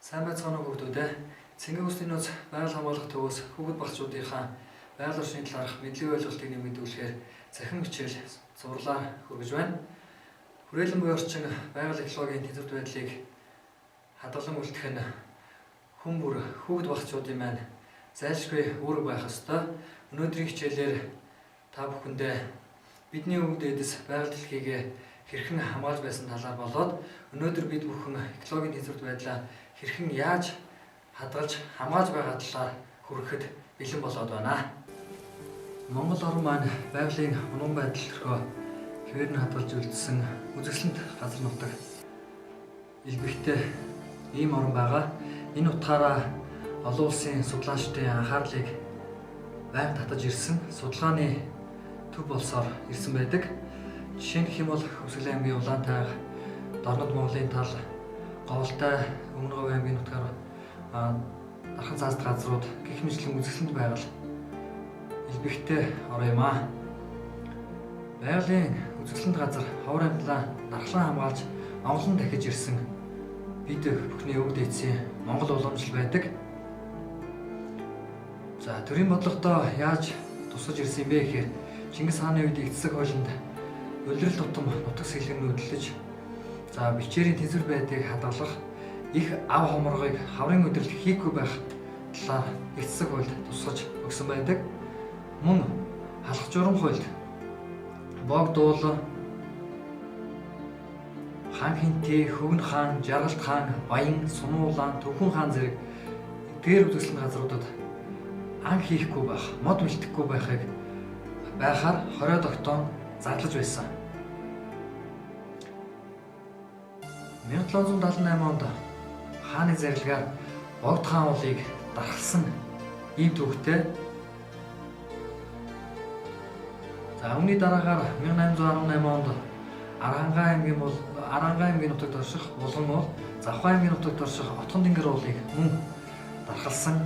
Сайн байцгаана уу хүүхдүүд ээ. Цэнгэг усны нууц байгаль хамгаалах төвөөс хүүхэд багцуудынхаа байгаль орчны талаарх мэдлэг ойлголтыг нэмэгдүүлэхээр цахим хичээл зурлаар хүргэж байна. Хүрээлэн буй орчин байгаль экологийн тэнцвэрт байдлыг хадгалан үлдэх нь хүн бүр хүүхэд багцуудын маань зайлшгүй үүрэг байх ёстой. Өнөөдрийн хичээлээр та бүхэндээ бидний өвөг дээдэс байгаль дэлхийг хэрхэн хамгаалж байсан талаар болоод өнөөдөр бид бүхэн экологийн тэнцвэрт байдлаа хэрхэн яаж хадгалж хамгаалж байгаа талаар хүрэхэд бэлэн болоод байна. Монгол орн маань байгалийн унан байдал төрхөө хэвээр нь хадгалж үлдсэн үзэсгэлэнт газар нутаг илбэгтэй ийм орн байгаа. Энэ утгаараа олон улсын судлаачдын анхаарлыг байнга татаж ирсэн судалгааны төв болсоор ирсэн байдаг. Жишээ нь гэх юм бол Хөвсгөл аймгийн Улаантайг, Дорнод Монголын тал, Говьлтай, Өмнө Говь аймгийн нутгаар дархан цаазд газрууд гэх мэтлэн үзэсгэлэнт байгаль илбэгтэй орон юм аа. Байгалийн үзэсгэлэнт газар ховор амьтлаа дархлан хамгаалж онголон дахиж ирсэн бид бүхний өвөг дээдсийн Монгол уламжлал байдаг. За төрийн бодлогодоо яаж тусгаж ирсэн юм бэ гэхээр Чингис хааны үед эцэг хоолнд улирал тутам нутаг сэлгэн хөдөлж бичээрийн тэнцвэр байдлыг хадгалах их ав хоморгыг хаврын өдрөлт хийхгүй байх талаар эцэг хуульд тусгаж өгсөн байдаг. Мөн халах журам хуульд Богдуул, Хаан Хинтээ, Хөвгөн хаан, Жаргалт хаан, Баян, Сунуулаан, Төвхөн хаан зэрэг дээр үзэсгэлэн газруудад ан хийхгүй байх, мод бэлтгэхгүй байхаар 20 тогтоон зарлаж байсан. 1778 онд хааны зарилгаар Богд хаан уулыг дархалсан ийм төвхтэй. Үүний дараагаар 1818 онд Арангаа аймгийн нутагт орших Булган уул, Завхай аймгийн нутагт орших Отгон тэнгэр уулыг мөн дархалсан.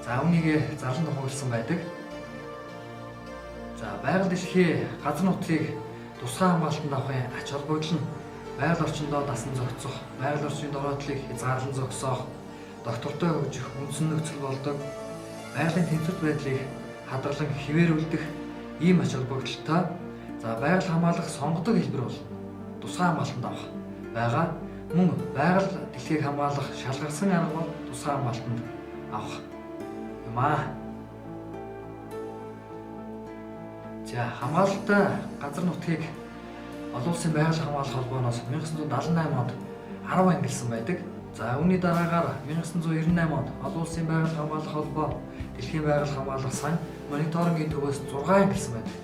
Үүнийг зарлан тохиолсон байдаг. Байгаль дэлхий газар нутгийг тусгай хамгаалтанд авахын ач холбогдол нь байгаль орчиндөө дасан зохицох, байгаль орчны дороотлыг хязгаарлан зогсоох, доктортой хөгжих үндсэн нөхцөл болдог, байгалийн тэнцвэрт байдлыг хадгалан хിവэрүүлдэх ийм ач холбогдолтой. Байгаль хамгаалах сонгодог хэлбэр бол тусгай хамгаалтанд авах байгаа. Мөн байгаль дэлхийг хамгаалах шалгарсан арга бол тусгай хамгаалтанд авах юм аа. Хамгаалалттай газар нутгийг олон улсын байгаль хамгаалах холбооноос 1978 онд 10 ангилсан байдаг. Үүний дараагаар 1998 онд олон улсын байгаль хамгаалах холбоо дэлхийн байгаль хамгаалах сан мониторингийн төвөөс 6 ангилсан байдаг.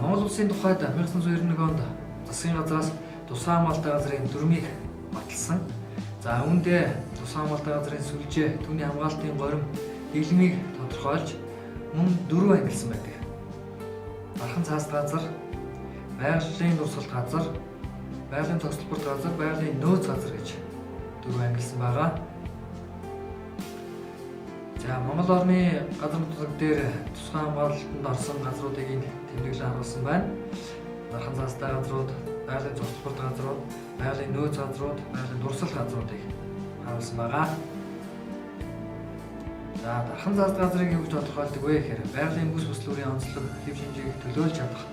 Монгол улсын тухайд 1991 онд засгийн газраас тусгай хамгаалалттай газрын дүрмийг баталсан. Үүндээ тусгай хамгаалалттай газрын сүлжээ, түүний хамгаалтын горим, дэглэмийг тодорхойлж мөн 4 ангилсан байдаг. Дархан цаасд газар, байгалийн дурсгалт газар, байгалийн цогцлборт газар, байгалийн нөөц газар гэж 4 ангилсан байгаа. Монгол орны газар нутаг дээр тусгай хамгаалтанд орсон газруудыг тэмдэглэн харуулсан байна. Дархан цаастай газрууд, байгалийн цогцлборт газрууд, байгалийн нөөц газрууд, байгалийн дурсгалт газруудыг харуулсан байгаа. Дархан цаасд газрыг юу гэж тодорхойлдог вэ гэхээр байгалийн бүс бүслүүрийн онцлог, хэв шинжийг төлөөлж чадах,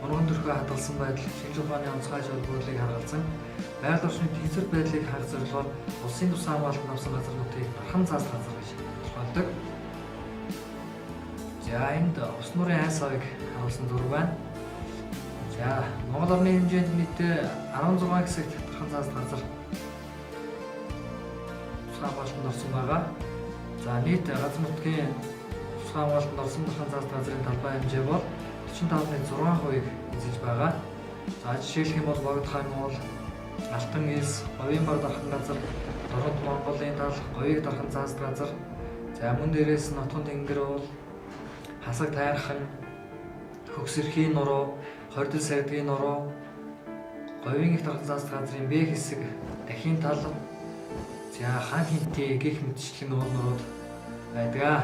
урган төрхөө хадгалсан байдал, шинж ухааны онцгой ач холбогдлыг харгалзан, байгаль орчны тэнцвэрт байдлыг хангах зорилгоор улсын тусгай хамгаалтанд авсан газруудыг дархан цаасд газар гэж тодорхойлдог. Энд ус нуурын айс авыг харуулсан зураг байна. Монгол орны хэмжээнд нийтдээ 16 хэсэгт дархан цаасд газар тусгай хамгаалтанд орсон байгаа. Нийт газар нутгийн тусгай хамгаалтанд орсон дархан цаасд газрын талбай хэмжээ бол 45.6%-ийг эзэлж байгаа. Жишээлх юм бол Богд хаан уул, Алтан элс, Говийн бар дархан газар, Дорнод Монголын тал, Говийг дархан цаасд газар, мөн дээрээс нь Отгон тэнгэр уул, Хасаг тайрхан, Хөгсөрхийн нуруу, Хордол сагдгийн нуруу, Говийн их дархан цаасд газрын Б хэсэг, Дахин тал, Хаан Хинтээ гэх мэтчлэн уул нурууд байдаг.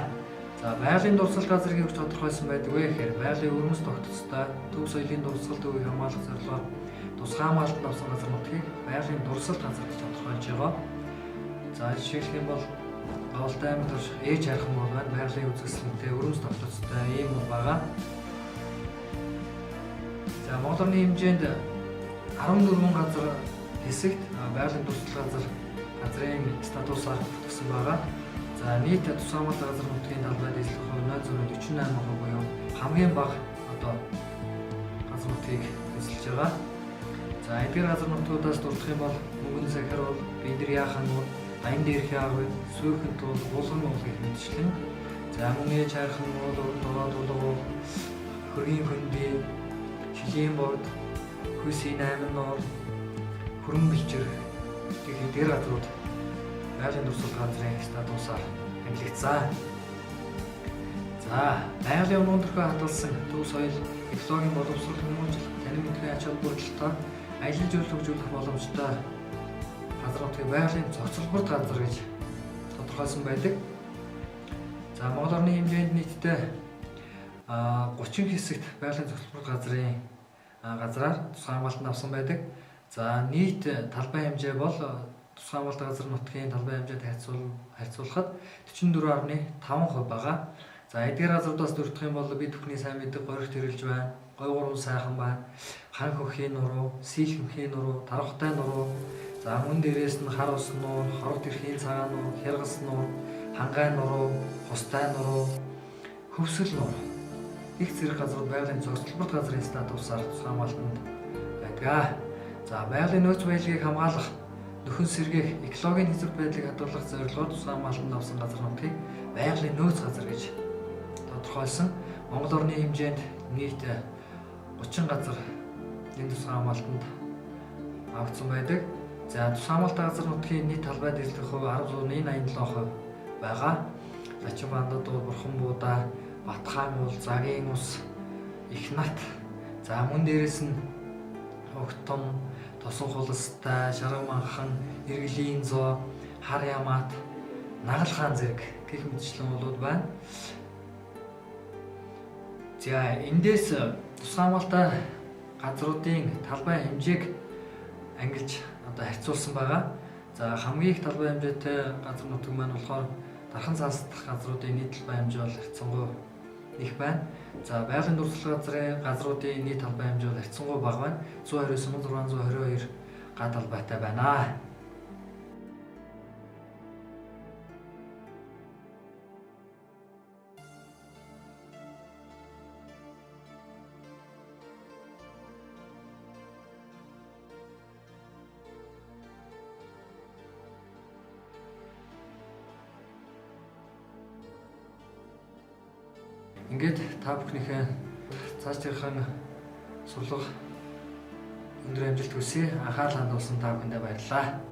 Байгалийн дурсгал газрыг юу тодорхойлсон байдаг вэ гэхээр байгалийн өрмөс тогтцтой төв соёлын дурсгал төвийг хамгаалах зорилгоор тусгай хамгаалтанд авсан газар нутгийг байгалийн дурсал газар гэж тодорхойлж байгаа. За жишээлх юм бол Говьтай аймагт ээж хархан бол байна. Байгалийн үзэсгэлэнтэй өрөөс тогтцтой ийм бол байгаа. За Монгол орны хэмжээнд 14 газар хэсэгт байгалийн дурсал газрын статусаар бүртгэсэн байгаа. За нийт тусгай хамгаалалт газар нутгийн талбайд эзлэх хувь 0.48% буюу хамгийн бага одоо газар нутгийг эзэлж байгаа. За эдгээр газар нутгуудаас дурдах юм бол мөнгөн сахар бол Бидэр яахан нуур, Аян дээрх яагүй, Сүйхэн туул, Булган уул гэх мэтчлэн. За мөн ээж хархан нуур, Дороод улгуу, Хөргийн хөндөй, Шилийн богд, Хүйсийн 8 нуур, Хөрөн бэлчэр гэх эдгээр газрууд байгалийн дурсал газрын статусаар ангилагдсан. За байгалийн өнөөдрийнхөө хадгалсан төв соёл, экологийн боловсрол хүмүүжил, танин мэдрэлийн ач холбогдолтой аялал жуулчлал хөгжүүлэх боломжтой газар нутгийг байгалийн цогцлборд газар гэж тодорхойлсон байдаг. За Монгол орны хэмжээнд нийтдээ 30 хэсэгт байгалийн цогцлборд газрын газраар тусгай хамгаалтанд авсан байдаг. За нийт талбай хэмжээ бол тусгай хамгаалалт газар нутгийн талбай хэмжээтэй харьцуулахад 44.5% байгаа. За эдгээр газруудаас дурдах юм бол бид бүхний сайн мэддэг горигт хэрэлж байна, гой гурван сайхан байна, хан хөхийн нуруу, сийл хөхийн нуруу, тархтай нуруу, за мөн дээрээс нь хар ус нуур, хорог тэрхийн цагаан нуур, хяргас нуур, хангай нуруу, хустай нуруу, хөвсгөл нуур их зэрэг газрууд байгалийн цогцлборд газрын статусаар тусгай хамгаалтанд байдаг. За байгалийн нөөц баялагийг хамгаалах, нөхөн сэргээх, экологийн хэцүү байдлыг хадгалах зорилгоор тусгай хамгаалтанд авсан газар нутгийг байгалийн нөөц газар гэж тодорхойлсон. Монгол орны хэмжээнд нийт 30 газар энэ тусгай хамгаалтанд авагдсан байдаг. За тусгай хамгаалалт газар нутгийн нийт талбайд эзлэх хувь 10.87% байгаа. Лачин бандад бол Бурхан буудаа, Батхан уул, Загийн ус, Ихнат. За мөн дээрээс нь Огтом, Тосон хулстай, Шарган манхан, Иргэлийн зоо, Хар ямаат, Нагал хаан зэрэг гэх мэтчлэн уулууд байна. За эндээс тусгай хамгаалалт газруудын талбай хэмжээг ангилж одоо харьцуулсан байгаа. За хамгийн их талбай хэмжээтэй газар нутаг маань болохоор Дархан цаас дахь газруудын нийт талбай хэмжээ бол харьцангуй их байна. За байгалийн дурсгал газрын газруудын нийт талбай хэмжээ бол харьцангуй бага байна. 129,622 га талбайтай байна. Ингээд та бүхнийхээ цаашдынхаа сурлага өндөр амжилт хүсье. Анхаарал хандуулсан та бүхэндээ баярлалаа.